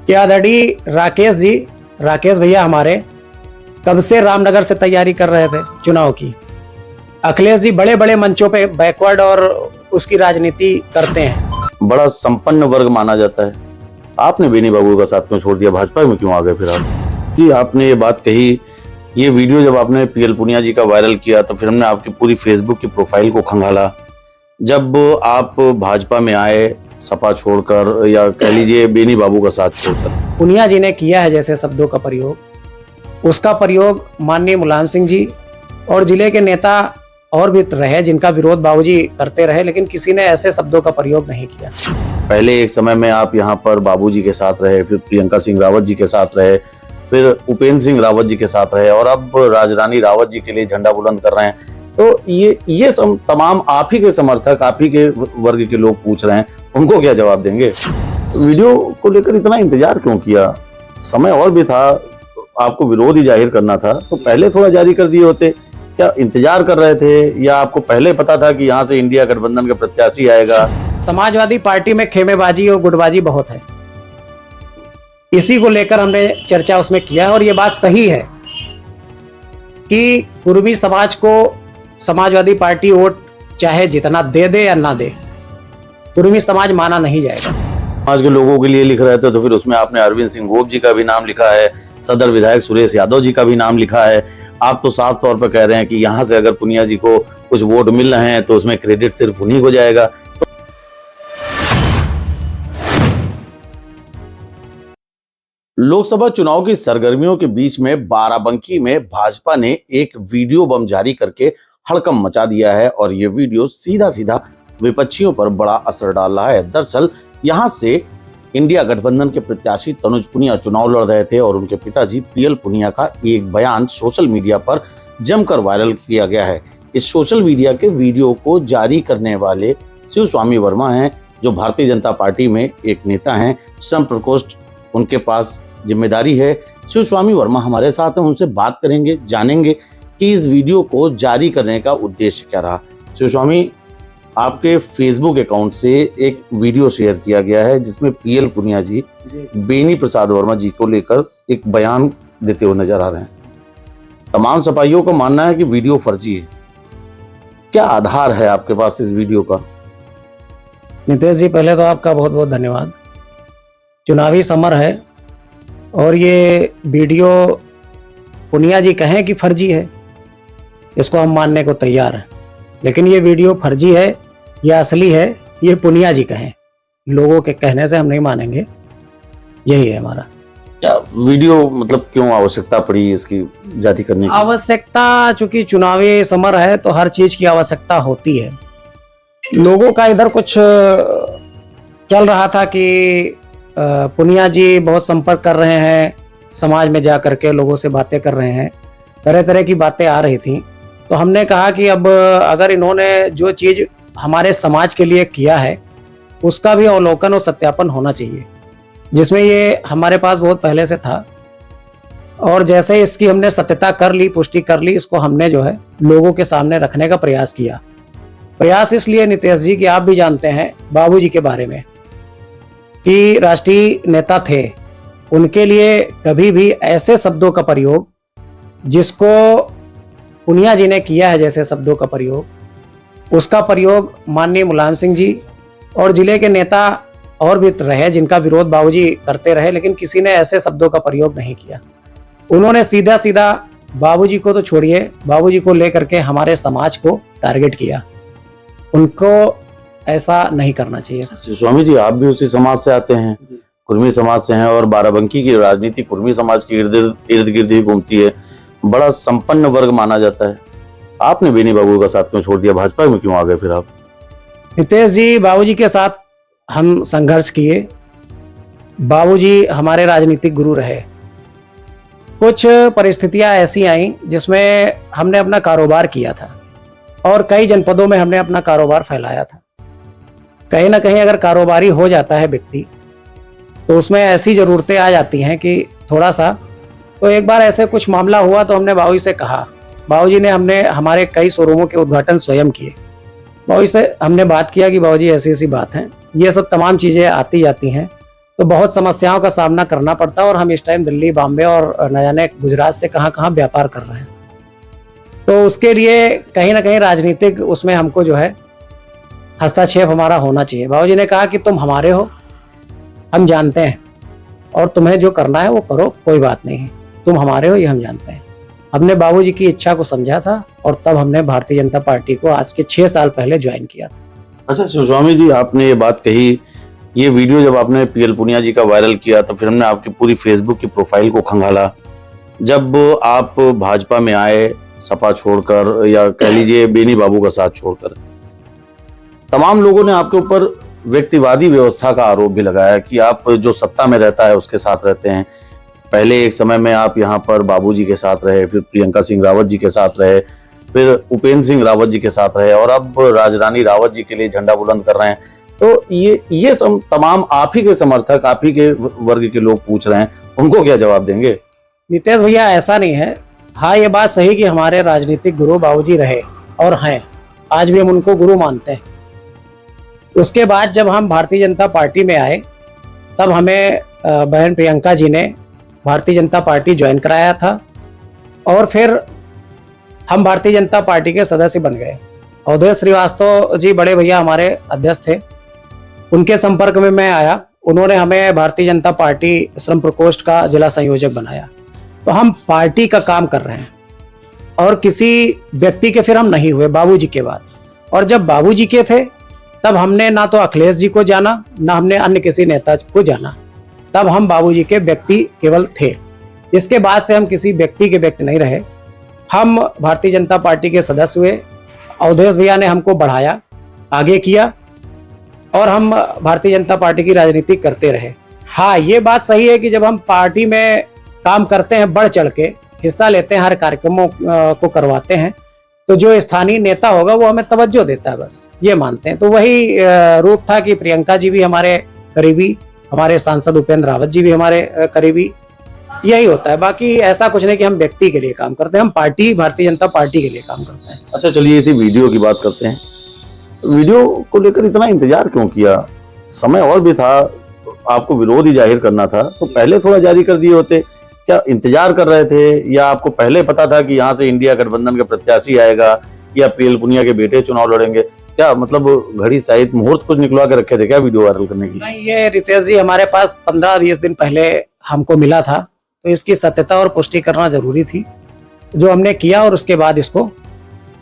कि आदरणीय राकेश भैया हमारे कब से रामनगर से तैयारी कर रहे थे चुनाव की। अखिलेश जी बड़े बड़े मंचों पे बैकवर्ड और उसकी राजनीति करते हैं। बड़ा संपन्न वर्ग माना जाता है। आपने बेनी बाबू का साथ क्यों छोड़ दिया, भाजपा में क्यों आ गए फिर आप? जी, आपने ये बात कही, ये वीडियो जब आपने पीएल पुनिया जी का वायरल किया तो फिर हमने आपकी पूरी फेसबुक की प्रोफाइल को खंगाला। जब आप भाजपा में आए सपा छोड़कर, या कह लीजिए बेनी बाबू का साथ छोड़कर, पुनिया जी ने किया है जैसे शब्दों का प्रयोग, उसका प्रयोग माननीय मुलायम सिंह जी और जिले के नेता और भी रहे जिनका विरोध बाबूजी करते रहे, लेकिन किसी ने ऐसे शब्दों का प्रयोग नहीं किया। पहले एक समय में आप यहाँ पर बाबूजी के साथ रहे, फिर प्रियंका सिंह रावत जी के साथ रहे, फिर उपेंद्र सिंह रावत जी के साथ रहे, और अब राजरानी रावत जी के लिए झंडा बुलंद कर रहे हैं। तो ये सब तमाम आप ही के समर्थक, आप ही के वर्ग के लोग पूछ रहे हैं, उनको क्या जवाब देंगे? वीडियो को लेकर इतना इंतजार क्यों किया? समय और भी था, आपको विरोध ही जाहिर करना था तो पहले थोड़ा जारी कर दिए होते। क्या इंतजार कर रहे थे, या आपको पहले पता था कि यहाँ से इंडिया गठबंधन का प्रत्याशी आएगा? समाजवादी पार्टी में खेमेबाजी और गुटबाजी बहुत है, इसी को लेकर हमने चर्चा उसमें किया, और ये बात सही है कि कुर्मी समाज को समाजवादी पार्टी वोट चाहे जितना दे या ना दे, कुर्मी समाज माना नहीं जाएगा। समाज के लोगों के लिए लिख रहे थे तो फिर उसमें आपने अरविंद सिंह गोप जी का भी नाम लिखा है, सदर विधायक सुरेश यादव जी का भी नाम लिखा है। आप तो साफ तौर पर कह रहे हैं कि यहाँ से अगर पुनिया जी को कुछ वोट मिल रहे हैं तो उसमें क्रेडिट सिर्फ उन्हीं को जाएगा। लोकसभा चुनाव की सरगर्मियों के बीच में बाराबंकी में भाजपा ने एक वीडियो बम जारी करके हड़कंप मचा दिया है, और ये वीडियो सीधा सीधा विपक्षियों पर बड़ा असर डाल रहा है। दरअसल यहाँ से इंडिया गठबंधन के प्रत्याशी तनुज पुनिया चुनाव लड़ रहे थे, और उनके पिताजी पीएल पुनिया का एक बयान सोशल मीडिया पर जमकर वायरल किया गया है। इस सोशल मीडिया के वीडियो को जारी करने वाले शिव स्वामी वर्मा हैं, जो भारतीय जनता पार्टी में एक नेता हैं। श्रम प्रकोष्ठ उनके पास जिम्मेदारी है। शिव स्वामी वर्मा हमारे साथ हैं, उनसे बात करेंगे, जानेंगे कि इस वीडियो को जारी करने का उद्देश्य क्या रहा। शिव स्वामी, आपके फेसबुक अकाउंट से एक वीडियो शेयर किया गया है जिसमें पीएल पुनिया जी बेनी प्रसाद वर्मा जी को लेकर एक बयान देते हुए नजर आ रहे हैं। तमाम सपाइयों का मानना है कि वीडियो फर्जी है। क्या आधार है आपके पास इस वीडियो का? नितेश जी, पहले तो आपका बहुत बहुत धन्यवाद। चुनावी समर है और ये वीडियो पुनिया जी कहें कि फर्जी है, इसको हम मानने को तैयार हैं, लेकिन ये वीडियो फर्जी है या असली है ये पुनिया जी कहें, लोगों के कहने से हम नहीं मानेंगे। यही है हमारा। क्या वीडियो मतलब क्यों आवश्यकता पड़ी इसकी जारी करने की? आवश्यकता, चूंकि चुनावी समर है तो हर चीज की आवश्यकता होती है। लोगों का इधर कुछ चल रहा था कि पुनिया जी बहुत संपर्क कर रहे हैं, समाज में जा करके लोगों से बातें कर रहे हैं, तरह तरह की बातें आ रही थी। तो हमने कहा कि अब अगर इन्होंने जो चीज़ हमारे समाज के लिए किया है उसका भी अवलोकन और सत्यापन होना चाहिए, जिसमें ये हमारे पास बहुत पहले से था, और जैसे इसकी हमने सत्यता कर ली, पुष्टि कर ली, इसको हमने जो है लोगों के सामने रखने का प्रयास किया। प्रयास इसलिए नितेश जी कि आप भी जानते हैं बाबूजी के बारे में कि राष्ट्रीय नेता थे, उनके लिए कभी भी ऐसे शब्दों का प्रयोग जिसको पुनिया जी ने किया है जैसे शब्दों का प्रयोग, उसका प्रयोग माननीय मुलायम सिंह जी और जिले के नेता और भी रहे जिनका विरोध बाबूजी करते रहे, लेकिन किसी ने ऐसे शब्दों का प्रयोग नहीं किया। उन्होंने सीधा सीधा बाबूजी को तो छोड़िए, बाबूजी को लेकर के हमारे समाज को टारगेट किया। उनको ऐसा नहीं करना चाहिए। स्वामी जी, आप भी उसी समाज से आते हैं, कुर्मी समाज से हैं, और बाराबंकी की राजनीति कुर्मी समाज के इर्द गिर्द ही घूमती है। बड़ा संपन्न वर्ग माना जाता है। आपने बेनी बाबू का साथ क्यों छोड़ दिया, भाजपा में क्यों आ गए फिर आप? नितेश जी, बाबूजी के साथ हम संघर्ष किए, बाबूजी हमारे राजनीतिक गुरु रहे। कुछ परिस्थितियां ऐसी आई जिसमें हमने अपना कारोबार किया था, और कई जनपदों में हमने अपना कारोबार फैलाया था। कहीं ना कहीं अगर कारोबारी हो जाता है व्यक्ति तो उसमें ऐसी ज़रूरतें आ जाती हैं कि थोड़ा सा, तो एक बार ऐसे कुछ मामला हुआ तो हमने बाबूजी से कहा, बाबूजी ने हमने हमारे कई शोरूमों के उद्घाटन स्वयं किए। बाबूजी से हमने बात किया कि बाबूजी ऐसी ऐसी बात है, ये सब तमाम चीज़ें आती जाती हैं, तो बहुत समस्याओं का सामना करना पड़ता है और हम इस टाइम दिल्ली, बॉम्बे और न जाने गुजरात से कहाँ कहाँ व्यापार कर रहे हैं। तो उसके लिए कहीं ना कहीं राजनीतिक उसमें हमको जो है हस्तक्षेप हमारा होना चाहिए। बाबूजी ने कहा कि तुम हमारे हो, हम जानते हैं, और तुम्हें जो करना है वो करो, कोई बात नहीं है, तुम हमारे हो ये हम जानते हैं। हमने बाबूजी की इच्छा को समझा था और तब हमने भारतीय जनता पार्टी को आज के 6 साल पहले ज्वाइन किया था। अच्छा शिवस्वामी जी, आपने ये बात कही, ये वीडियो जब आपने पीएल पुनिया जी का वायरल किया तो फिर हमने आपकी पूरी फेसबुक की प्रोफाइल को खंगाला। जब आप भाजपा में आए सपा छोड़कर, या कह लीजिए बेनी बाबू का साथ छोड़कर, तमाम लोगों ने आपके ऊपर व्यक्तिवादी व्यवस्था का आरोप भी लगाया कि आप जो सत्ता में रहता है उसके साथ रहते हैं। पहले एक समय में आप यहाँ पर बाबूजी के साथ रहे, फिर प्रियंका सिंह रावत जी के साथ रहे, फिर उपेंद्र सिंह रावत जी के साथ रहे, और अब राजरानी रावत जी के लिए झंडा बुलंद कर रहे हैं। तो ये तमाम आप ही के समर्थक, आप ही के वर्ग के लोग पूछ रहे हैं, उनको क्या जवाब देंगे? नितेश भैया, ऐसा नहीं है। हाँ, ये बात सही कि हमारे राजनीतिक गुरु बाबूजी रहे और हैं, आज भी हम उनको गुरु मानते हैं। उसके बाद जब हम भारतीय जनता पार्टी में आए तब हमें बहन प्रियंका जी ने भारतीय जनता पार्टी ज्वाइन कराया था और फिर हम भारतीय जनता पार्टी के सदस्य बन गए। अवधेश श्रीवास्तव जी बड़े भैया हमारे अध्यक्ष थे, उनके संपर्क में मैं आया, उन्होंने हमें भारतीय जनता पार्टी श्रम प्रकोष्ठ का जिला संयोजक बनाया। तो हम पार्टी का काम कर रहे हैं और किसी व्यक्ति के फिर हम नहीं हुए बाबूजी के बाद। और जब बाबूजी के थे तब हमने ना तो अखिलेश जी को जाना, ना हमने अन्य किसी नेता को जाना, तब हम बाबूजी के व्यक्ति केवल थे। इसके बाद से हम किसी व्यक्ति के व्यक्ति नहीं रहे। हम भारतीय जनता पार्टी के सदस्य हुए, अवधेश भैया ने हमको बढ़ाया, आगे किया, और हम भारतीय जनता पार्टी की राजनीति करते रहे। हाँ, ये बात सही है कि जब हम पार्टी में काम करते हैं, बढ़ चढ़ के हिस्सा लेते हैं, हर कार्यक्रमों को करवाते हैं, तो जो स्थानीय नेता होगा वो हमें तवज्जो देता है, बस ये मानते हैं। तो वही रूप था कि प्रियंका जी भी हमारे करीबी, हमारे सांसद उपेंद्र रावत जी भी हमारे करीबी, यही होता है। बाकी ऐसा कुछ नहीं कि हम व्यक्ति के लिए काम करते हैं, हम पार्टी, भारतीय जनता पार्टी के लिए काम करते हैं। अच्छा चलिए इसी वीडियो की बात करते हैं। वीडियो को लेकर इतना इंतजार क्यों किया? समय और भी था, आपको विरोध ही जाहिर करना था तो पहले थोड़ा जारी कर दिए होते। क्या इंतजार कर रहे थे, या आपको पहले पता था कि यहाँ से इंडिया गठबंधन का प्रत्याशी आएगा या पीएल पुनिया के बेटे चुनाव लड़ेंगे? क्या मतलब घड़ी साहित मुहूर्त कुछ निकलवा के रखे थे क्या वीडियो वायरल करने की? नहीं, ये रितेश जी हमारे पास 15-20 दिन पहले हमको मिला था, तो इसकी सत्यता और पुष्टि करना जरूरी थी, जो हमने किया। और उसके बाद इसको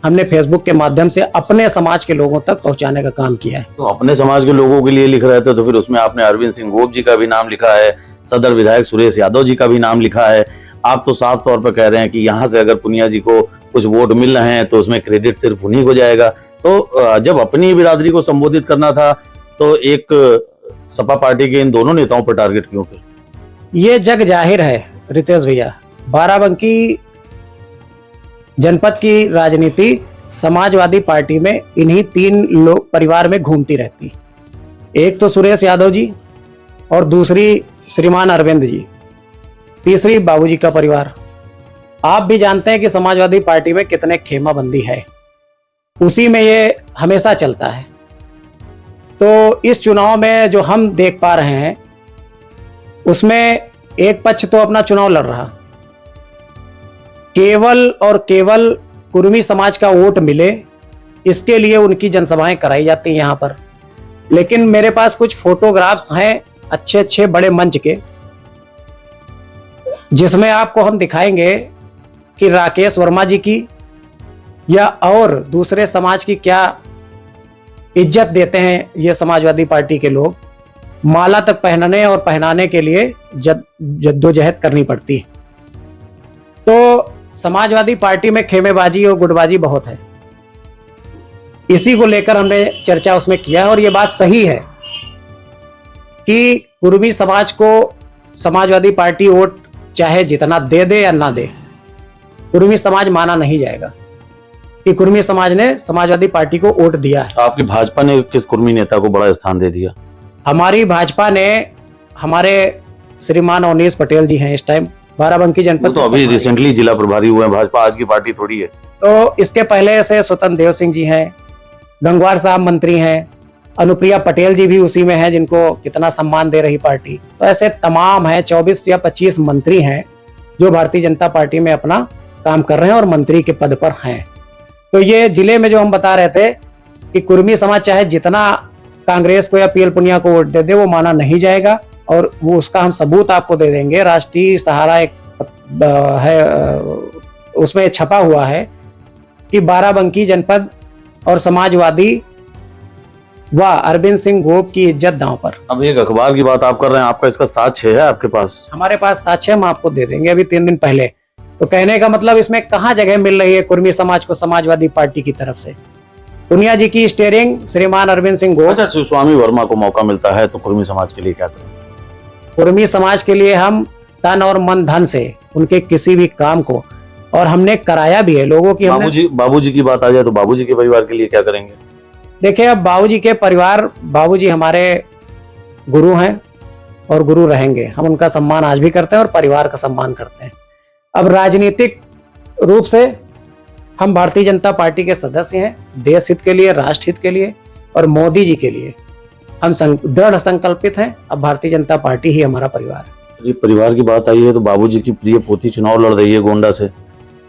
हमने फेसबुक के माध्यम से अपने समाज के लोगों तक पहुंचाने का काम किया है। तो अपने समाज के लोगों के लिए लिख रहे थे, तो फिर उसमें आपने अरविंद सिंह गोप जी का भी नाम लिखा है, सदर विधायक सुरेश यादव जी का भी नाम लिखा है। आप तो साफ तौर पर कह रहे हैं कि यहाँ से अगर पुनिया जी को कुछ वोट मिल रहे हैं तो उसमें क्रेडिट सिर्फ उन्हीं को जाएगा। तो जब अपनी बिरादरी को संबोधित करना था तो एक सपा पार्टी के इन दोनों नेताओं पर टारगेट क्यों? फिर ये जग जाहिर है रितेश भैया, बाराबंकी जनपद की राजनीति समाजवादी पार्टी में इन्हीं 3 लोग परिवार में घूमती रहती। एक तो सुरेश यादव जी, और दूसरी श्रीमान अरविंद जी, तीसरी बाबूजी का परिवार। आप भी जानते हैं कि समाजवादी पार्टी में कितने खेमाबंदी है, उसी में ये हमेशा चलता है। तो इस चुनाव में जो हम देख पा रहे हैं उसमें एक पक्ष तो अपना चुनाव लड़ रहा, केवल और केवल कुर्मी समाज का वोट मिले इसके लिए उनकी जनसभाएं कराई जाती हैं यहाँ पर। लेकिन मेरे पास कुछ फोटोग्राफ्स हैं अच्छे अच्छे बड़े मंच के, जिसमें आपको हम दिखाएंगे कि राकेश वर्मा जी की या और दूसरे समाज की क्या इज्जत देते हैं ये समाजवादी पार्टी के लोग। माला तक पहनने और पहनाने के लिए जद्दोजहद करनी पड़ती है। तो समाजवादी पार्टी में खेमेबाजी और गुटबाजी बहुत है, इसी को लेकर हमने चर्चा उसमें किया है। और ये बात सही है कि कुर्मी समाज को समाजवादी पार्टी वोट चाहे जितना दे दे या ना दे, कुर्मी समाज माना नहीं जाएगा कि कुर्मी समाज ने समाजवादी पार्टी को वोट दिया है। आपकी भाजपा ने किस कुर्मी नेता को बड़ा स्थान दे दिया? हमारी भाजपा ने हमारे श्रीमान अवनीश पटेल जी हैं इस टाइम बाराबंकी जनपद, तो अभी रिसेंटली जिला प्रभारी हुए हैं। भाजपा आज की पार्टी थोड़ी है। तो इसके पहले से स्वतंत्र देव सिंह जी हैं, गंगवार साहब मंत्री हैं, अनुप्रिया पटेल जी भी उसी में है, जिनको कितना सम्मान दे रही पार्टी। तो ऐसे तमाम है, 24 या 25 मंत्री हैं जो भारतीय जनता पार्टी में अपना काम कर रहे हैं और मंत्री के पद पर हैं। तो ये जिले में जो हम बता रहे थे कि कुर्मी समाज चाहे जितना कांग्रेस को या पीएल पुनिया को वोट दे दे, वो माना नहीं जाएगा, और वो उसका हम सबूत आपको दे देंगे। राष्ट्रीय सहारा एक है, उसमें छपा हुआ है कि बाराबंकी जनपद और समाजवादी व अरविंद सिंह गोप की इज्जत दांव पर। अब एक अखबार की बात आप कर रहे हैं, आपका इसका साक्ष्य है आपके पास? हमारे पास साक्ष्य हम आपको दे देंगे अभी 3 दिन पहले। तो कहने का मतलब इसमें कहाँ जगह मिल रही है कुर्मी समाज को समाजवादी पार्टी की तरफ से? पुनिया जी की स्टीयरिंग श्रीमान अरविंद सिंह गोप। अच्छा, शिवस्वामी वर्मा को मौका मिलता है तो कुर्मी समाज के लिए क्या करें? कुर्मी समाज के लिए हम तन और मन धन से उनके किसी भी काम को, और हमने कराया भी है लोगों की। बाबूजी की बात आ जाए तो बाबूजी के परिवार के लिए क्या करेंगे? देखिए, अब बाबूजी के परिवार, बाबूजी हमारे गुरु हैं और गुरु रहेंगे। हम उनका सम्मान आज भी करते हैं और परिवार का सम्मान करते हैं। अब राजनीतिक रूप से हम भारतीय जनता पार्टी के सदस्य हैं, देश हित के लिए, राष्ट्र हित के लिए और मोदी जी के लिए हम दृढ़ संकल्पित हैं। अब भारतीय जनता पार्टी ही हमारा परिवार है। ये परिवार की बात आई है तो बाबूजी की प्रिय पोती चुनाव लड़ रही है गोंडा से,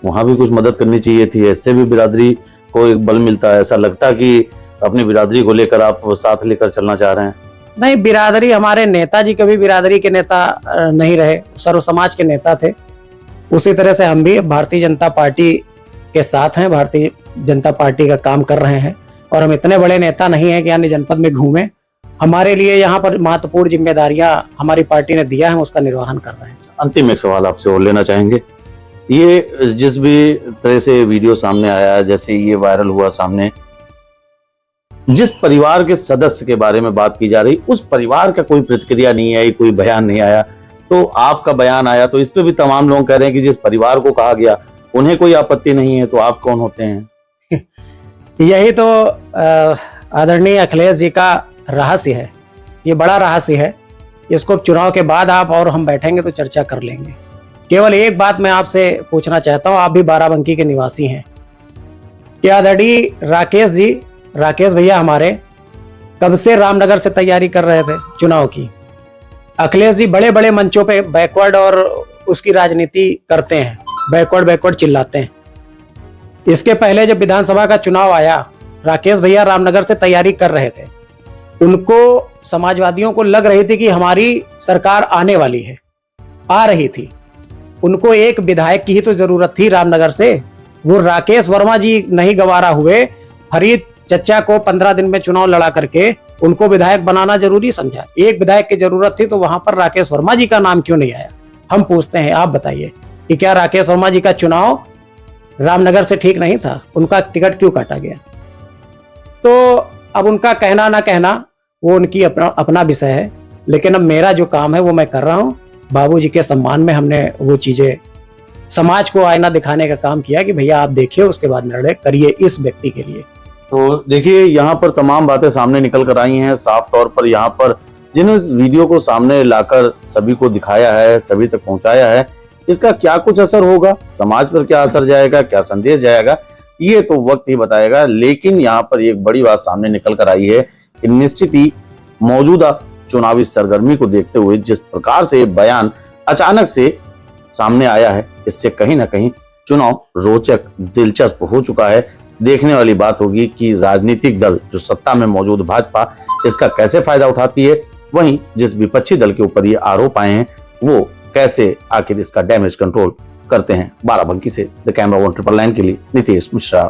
वहां भी कुछ मदद करनी चाहिए थी। इससे भी बिरादरी को एक बल मिलता है। ऐसा लगता है कि अपनी बिरादरी को लेकर आप साथ लेकर चलना चाह रहे हैं? नहीं, बिरादरी, हमारे नेताजी कभी बिरादरी के नेता नहीं रहे, सर्व समाज के नेता थे। उसी तरह से हम भी भारतीय जनता पार्टी के साथ हैं, भारतीय जनता पार्टी का काम कर रहे हैं। और हम इतने बड़े नेता नहीं है कि अन्य जनपद में घूमें। हमारे लिए यहाँ पर महत्वपूर्ण जिम्मेदारियां हमारी पार्टी ने दिया है, हम उसका निर्वहन कर रहे हैं। अंतिम एक सवाल आपसे और लेना चाहेंगे। ये जिस भी तरह से वीडियो सामने आया, जैसे ये वायरल हुआ सामने, जिस परिवार के सदस्य के बारे में बात की जा रही, उस परिवार का कोई प्रतिक्रिया नहीं आई, कोई बयान नहीं आया, तो आपका बयान आया, तो इस पे भी तमाम लोग कह रहे हैं कि जिस परिवार को कहा गया उन्हें कोई आपत्ति नहीं है, तो आप कौन होते हैं? यही तो आदरणीय अखिलेश जी का रहस्य है। ये बड़ा रहस्य है, इसको चुनाव के बाद आप और हम बैठेंगे तो चर्चा कर लेंगे। केवल एक बात मैं आपसे पूछना चाहता हूं, आप भी बाराबंकी के निवासी हैं, कि आदरणीय राकेश जी, राकेश भैया हमारे कब से रामनगर से तैयारी कर रहे थे चुनाव की। अखिलेश जी बड़े बड़े मंचों पे बैकवर्ड और उसकी राजनीति करते हैं, बैकवर्ड चिल्लाते हैं। इसके पहले जब विधानसभा का चुनाव आया, राकेश भैया रामनगर से तैयारी कर रहे थे। उनको, समाजवादियों को लग रही थी कि हमारी सरकार आने वाली है, आ रही थी। उनको एक विधायक की ही तो जरूरत थी रामनगर से। वो राकेश वर्मा जी नहीं गवारा हुए, फरीद चच्चा को 15 दिन में चुनाव लड़ा करके उनको विधायक बनाना जरूरी समझा। एक विधायक की जरूरत थी तो वहां पर राकेश वर्मा जी का नाम क्यों नहीं आया? हम पूछते हैं, आप बताइए कि क्या राकेश वर्मा जी का चुनाव रामनगर से ठीक नहीं था? उनका टिकट क्यों काटा गया? तो अब उनका कहना ना कहना वो उनकी अपना विषय है, लेकिन अब मेरा जो काम है वो मैं कर रहा हूं। बाबूजी के सम्मान में हमने वो चीजें, समाज को आईना दिखाने का काम किया कि भैया आप देखिए, उसके बाद निर्णय करिए इस व्यक्ति के लिए। तो देखिए, यहाँ पर तमाम बातें सामने निकल कर आई हैं। साफ तौर पर यहाँ पर जिन्होंने इस वीडियो को सामने लाकर सभी को दिखाया है, सभी तक पहुंचाया है, इसका क्या कुछ असर होगा, समाज पर क्या असर जाएगा, क्या संदेश जाएगा, ये तो वक्त ही बताएगा। लेकिन यहाँ पर एक बड़ी बात सामने निकल कर आई है कि निश्चित ही मौजूदा चुनावी सरगर्मी को देखते हुए जिस प्रकार से बयान अचानक से सामने आया है, इससे कहीं ना कहीं चुनाव रोचक, दिलचस्प हो चुका है। देखने वाली बात होगी कि राजनीतिक दल जो सत्ता में मौजूद भाजपा इसका कैसे फायदा उठाती है, वहीं जिस विपक्षी दल के ऊपर ये आरोप आए हैं वो कैसे आखिर इसका डैमेज कंट्रोल करते हैं। बाराबंकी से द कैमरा 1 999 के लिए नितेश मिश्रा।